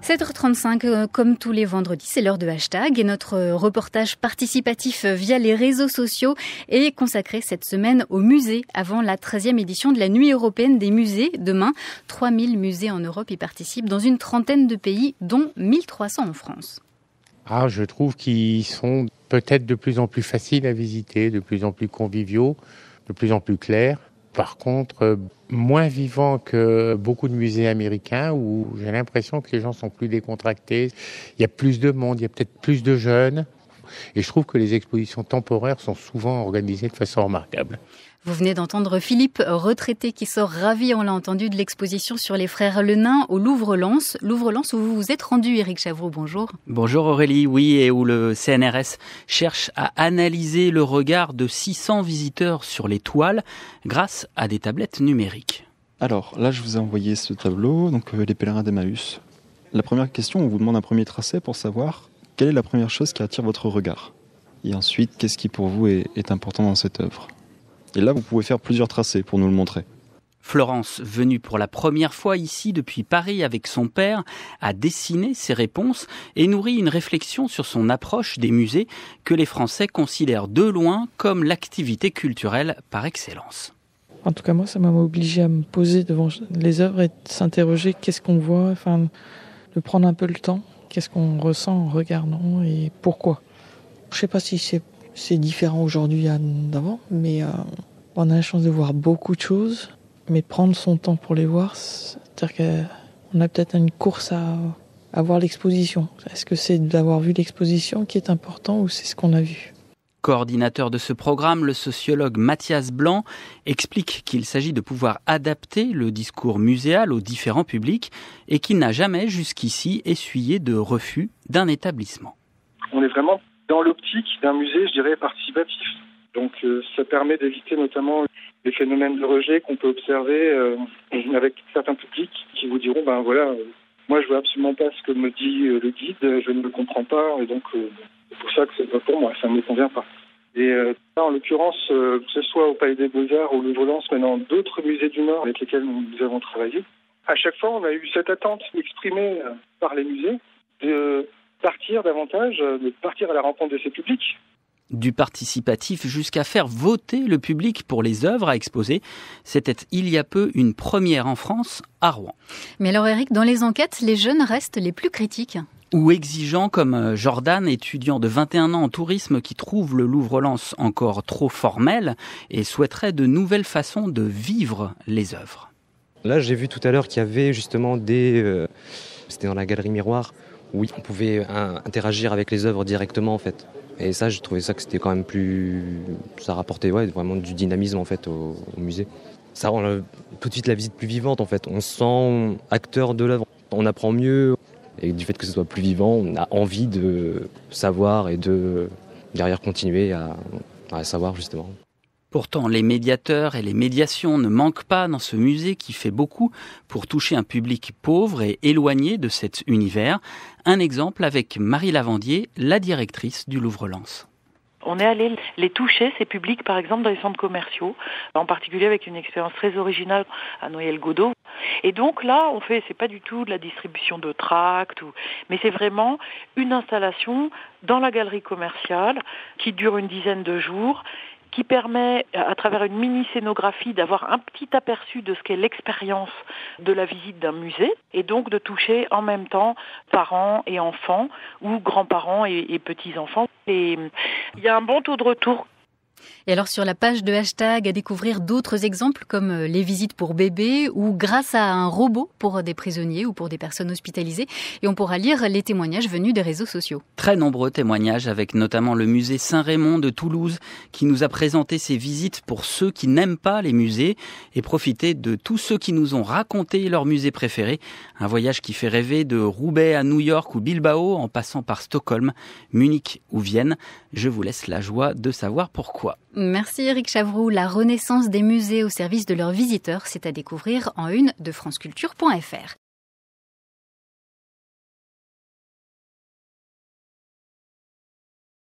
7h35, comme tous les vendredis, c'est l'heure de Hashtag et notre reportage participatif via les réseaux sociaux est consacré cette semaine aux musées avant la 13e édition de la Nuit européenne des musées. Demain, 3000 musées en Europe y participent dans une trentaine de pays, dont 1300 en France. Je trouve qu'ils sont peut-être de plus en plus faciles à visiter, de plus en plus conviviaux, de plus en plus clairs. Par contre, moins vivants que beaucoup de musées américains où j'ai l'impression que les gens sont plus décontractés. Il y a plus de monde, il y a peut-être plus de jeunes. Et je trouve que les expositions temporaires sont souvent organisées de façon remarquable. Vous venez d'entendre Philippe, retraité, qui sort ravi, on l'a entendu, de l'exposition sur les frères Le Nain au Louvre-Lens. Louvre-Lens où vous vous êtes rendu, Éric Chavroux, bonjour. Bonjour Aurélie, oui, et où le CNRS cherche à analyser le regard de 600 visiteurs sur les toiles grâce à des tablettes numériques. Alors là, je vous ai envoyé ce tableau, donc les pèlerins d'Emmaüs. La première question, on vous demande un premier tracé pour savoir quelle est la première chose qui attire votre regard. Et ensuite, qu'est-ce qui pour vous est important dans cette œuvre. Et là, vous pouvez faire plusieurs tracés pour nous le montrer. Florence, venue pour la première fois ici depuis Paris avec son père, a dessiné ses réponses et nourrit une réflexion sur son approche des musées que les Français considèrent de loin comme l'activité culturelle par excellence. En tout cas, moi, ça m'a obligé à me poser devant les œuvres et de s'interroger qu'est-ce qu'on voit, de prendre un peu le temps, qu'est-ce qu'on ressent en regardant et pourquoi. Je ne sais pas si c'est différent aujourd'hui d'avant, mais on a la chance de voir beaucoup de choses, mais prendre son temps pour les voir, c'est-à-dire qu'on a peut-être une course à voir l'exposition. Est-ce que c'est d'avoir vu l'exposition qui est important ou c'est ce qu'on a vu ? Coordinateur de ce programme, le sociologue Mathias Blanc explique qu'il s'agit de pouvoir adapter le discours muséal aux différents publics et qu'il n'a jamais jusqu'ici essuyé de refus d'un établissement. On est vraiment dans l'optique d'un musée, je dirais, participatif. Donc ça permet d'éviter notamment les phénomènes de rejet qu'on peut observer avec certains publics qui vous diront, moi je vois absolument pas ce que me dit le guide, je ne le comprends pas, et donc c'est pour ça que c'est pas pour moi, ça ne me convient pas. Et là, en l'occurrence, que ce soit au Palais des Beaux-Arts ou au Louvre-Lens, mais dans d'autres musées du Nord avec lesquels nous avons travaillé, à chaque fois on a eu cette attente exprimée par les musées de partir davantage, de partir à la rencontre de ces publics. Du participatif jusqu'à faire voter le public pour les œuvres à exposer. C'était il y a peu une première en France, à Rouen. Mais alors Éric, dans les enquêtes, les jeunes restent les plus critiques. Ou exigeants comme Jordan, étudiant de 21 ans en tourisme qui trouve le Louvre-Lens encore trop formel et souhaiterait de nouvelles façons de vivre les œuvres. Là, j'ai vu tout à l'heure qu'il y avait justement c'était dans la galerie Miroir, où on pouvait interagir avec les œuvres directement en fait. Et ça, j'ai trouvé ça que c'était quand même ça rapportait vraiment du dynamisme en fait au musée. Ça rend tout de suite la visite plus vivante en fait. On se sent acteur de l'œuvre, on apprend mieux. Et du fait que ce soit plus vivant, on a envie de savoir et de derrière continuer à savoir justement. Pourtant, les médiateurs et les médiations ne manquent pas dans ce musée qui fait beaucoup pour toucher un public pauvre et éloigné de cet univers. Un exemple avec Marie Lavandier, la directrice du Louvre-Lens. On est allé les toucher, ces publics, par exemple, dans les centres commerciaux, en particulier avec une expérience très originale à Noyelles-Godault. Et donc là, c'est pas du tout de la distribution de tracts, mais c'est vraiment une installation dans la galerie commerciale qui dure une dizaine de jours, qui permet, à travers une mini-scénographie, d'avoir un petit aperçu de ce qu'est l'expérience de la visite d'un musée, et donc de toucher en même temps parents et enfants, ou grands-parents et petits-enfants. Et il y a un bon taux de retour. Et alors sur la page de Hashtag, à découvrir d'autres exemples comme les visites pour bébés ou grâce à un robot pour des prisonniers ou pour des personnes hospitalisées. Et on pourra lire les témoignages venus des réseaux sociaux. Très nombreux témoignages avec notamment le musée Saint-Raymond de Toulouse qui nous a présenté ses visites pour ceux qui n'aiment pas les musées et profiter de tous ceux qui nous ont raconté leur musée préféré. Un voyage qui fait rêver de Roubaix à New York ou Bilbao en passant par Stockholm, Munich ou Vienne. Je vous laisse la joie de savoir pourquoi. Merci Éric Chavroux. La renaissance des musées au service de leurs visiteurs, c'est à découvrir en une de franceculture.fr.